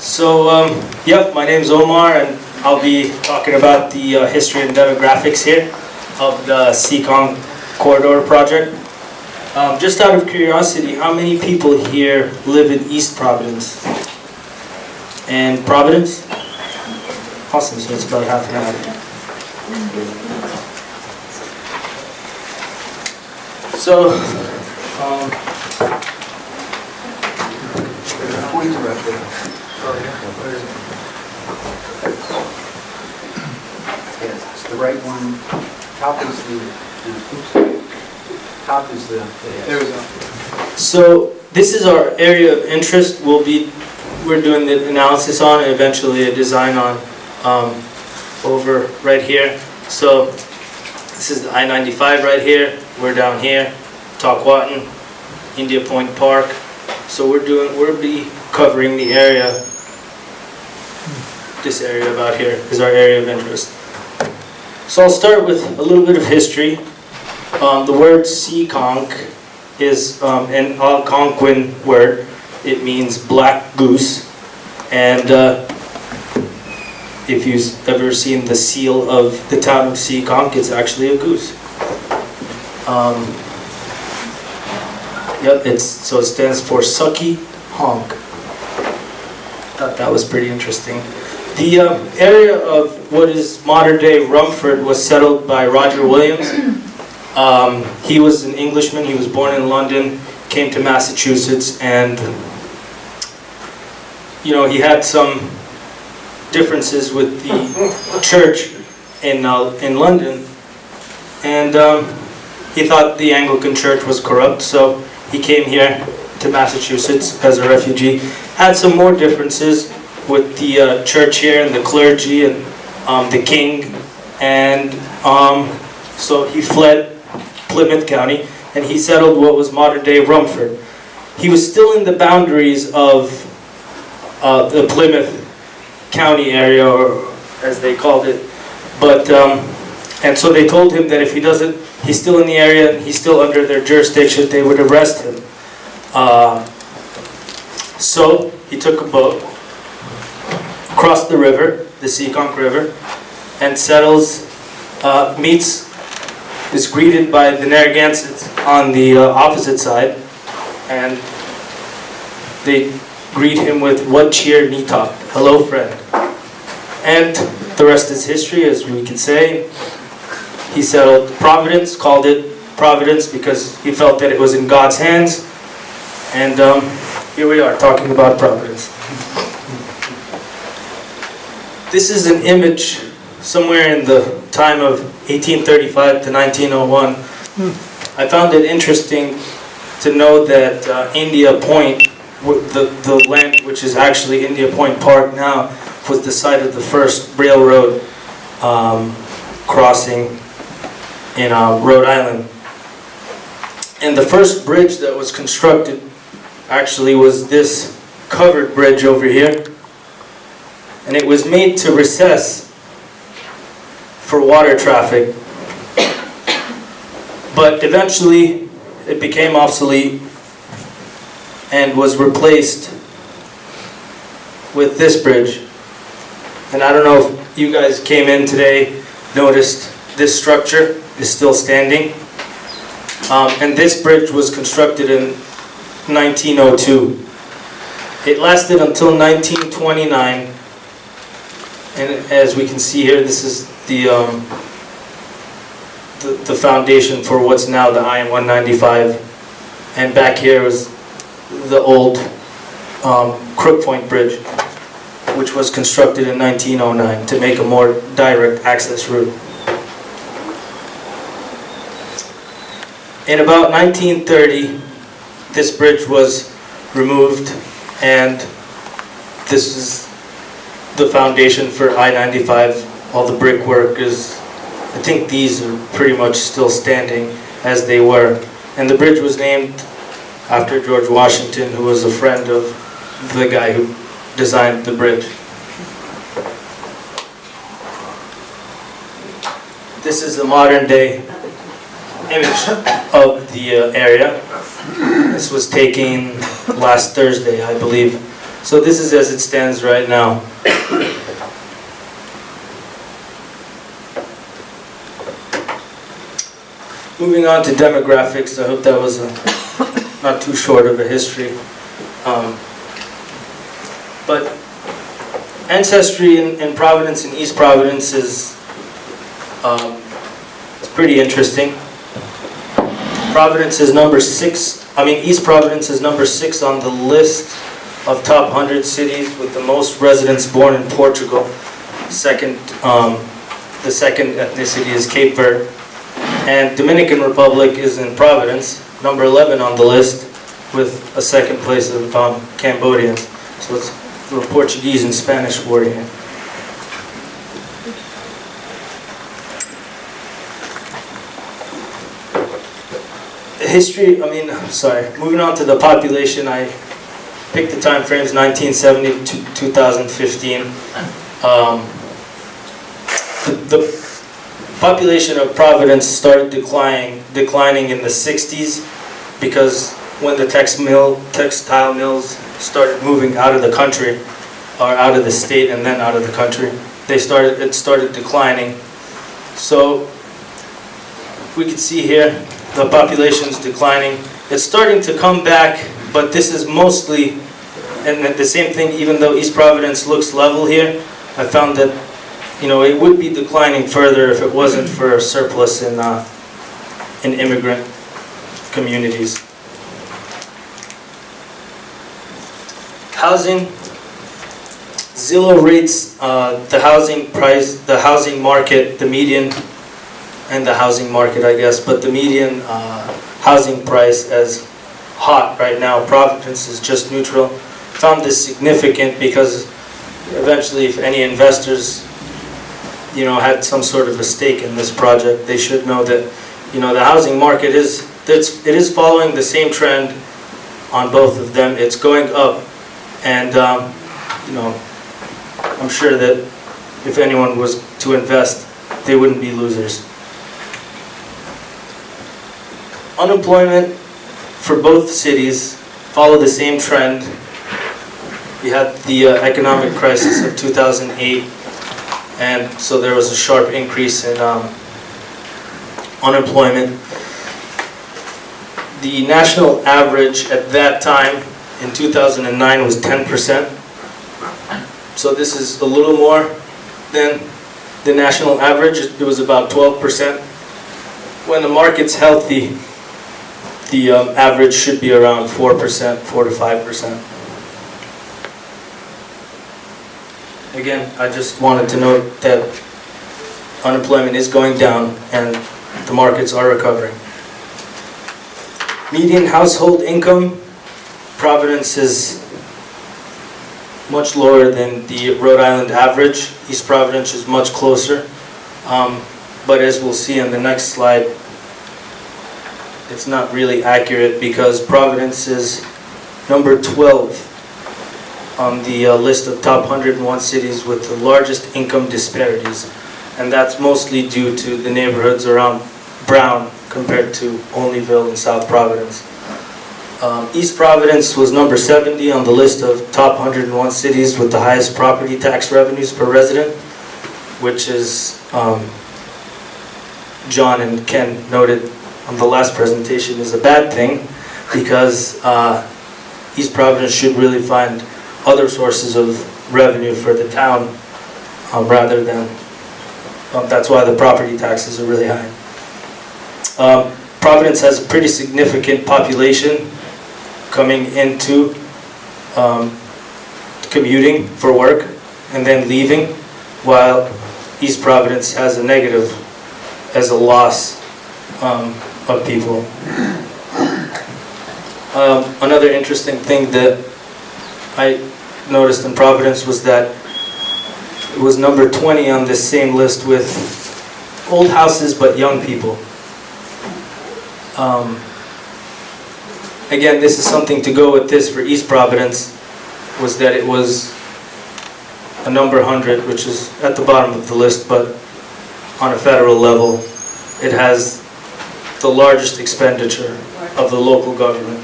Yep, my name's Omar, and I'll be talking about the history and demographics here of the Seekonk Corridor project. Just out of curiosity, how many people here live in East Providence and Providence? Awesome, so it's about half and half. Yes, it's the right one. Top is the. There we go. So this is our area of interest. We're doing the analysis on and eventually a design on over right here. So this is the I-95 right here. We're down here, Talkwatton, India Point Park. So we'll be covering the area. This area about here is our area of interest. So I'll start with a little bit of history. The word Seekonk is an Algonquin word. It means black goose. And if you've ever seen the seal of the town of Seekonk, it's actually a goose. So it stands for Sucky Honk. Thought that was pretty interesting. The area of what is modern-day Rumford was settled by Roger Williams. He was an Englishman. He was born in London, came to Massachusetts, and he had some differences with the church in London, and he thought the Anglican Church was corrupt, so he came here to Massachusetts as a refugee. Had some more differences with the church here and the clergy and the king, and so he fled Plymouth County and he settled what was modern-day Rumford. He was still in the boundaries of the Plymouth County area, or as they called it, but and so they told him that if he's still in the area and he's still under their jurisdiction, they would arrest him. So he took a boat, crossed the river, the Seekonk River, and is greeted by the Narragansetts on the opposite side, and they greet him with "What cheer, Neetok? Hello, friend." And the rest is history, as we can say. He settled Providence, called it Providence because he felt that it was in God's hands, and here we are talking about Providence. This is an image somewhere in the time of 1835 to 1901. I found it interesting to know that India Point, the land which is actually India Point Park now, was the site of the first railroad crossing in Rhode Island. And the first bridge that was constructed actually was this covered bridge over here. And it was made to recess for water traffic. But eventually it became obsolete and was replaced with this bridge. And I don't know if you guys came in today, noticed this structure is still standing. And this bridge was constructed in 1902. It lasted until 1929. And as we can see here, this is the foundation for what's now the I-195. And back here is the old Crook Point Bridge, which was constructed in 1909 to make a more direct access route. In about 1930, this bridge was removed, and this is the foundation for I-95. All the brickwork is, I think these are pretty much still standing as they were. And the bridge was named after George Washington, who was a friend of the guy who designed the bridge. This is the modern day image of the area. This was taken last Thursday, I believe. So this is as it stands right now. Moving on to demographics, I hope that was not too short of a history. But Ancestry in Providence and East Providence is it's pretty interesting. Providence is number 6. East Providence is number 6 on the list of top 100 cities with the most residents born in Portugal. The second ethnicity is Cape Verde. And Dominican Republic is in Providence, number 11 on the list, with a second place of Cambodians. So it's a Portuguese and Spanish war here. History, moving on to the population, I picked the time frames 1970 to 2015. The population of Providence started declining in the 60s because when the textile mills started moving out of the country, or out of the state and then out of the country, it started declining. So we can see here the population's declining. It's starting to come back, but this is mostly, and the same thing, even though East Providence looks level here, I found that it would be declining further if it wasn't for a surplus in immigrant communities. Housing. Zillow rates the housing price, the housing market, the median, and the housing market, I guess, but the median housing price as hot right now. Providence is just neutral. Found this significant because eventually, if any investors had some sort of a stake in this project, they should know that the housing market is following the same trend on both of them. It's going up, and I'm sure that if anyone was to invest, they wouldn't be losers. Unemployment for both cities follow the same trend. We had the economic crisis of 2008. And so there was a sharp increase in unemployment. The national average at that time in 2009 was 10%. So this is a little more than the national average. It was about 12%. When the market's healthy, the average should be around 4%, 4 to 5%. Again, I just wanted to note that unemployment is going down and the markets are recovering. Median household income, Providence is much lower than the Rhode Island average. East Providence is much closer. But as we'll see in the next slide, it's not really accurate because Providence is number 12 on the list of top 101 cities with the largest income disparities. And that's mostly due to the neighborhoods around Brown compared to Olneyville and South Providence. East Providence was number 70 on the list of top 101 cities with the highest property tax revenues per resident, which is, John and Ken noted on the last presentation, is a bad thing because East Providence should really find other sources of revenue for the town rather than, that's why the property taxes are really high. Providence has a pretty significant population coming into commuting for work and then leaving, while East Providence has a negative as a loss of people. Another interesting thing that I noticed in Providence was that it was number 20 on this same list with old houses but young people. Again, this is something to go with this for East Providence, was that it was a number 100, which is at the bottom of the list, but on a federal level, it has the largest expenditure of the local government.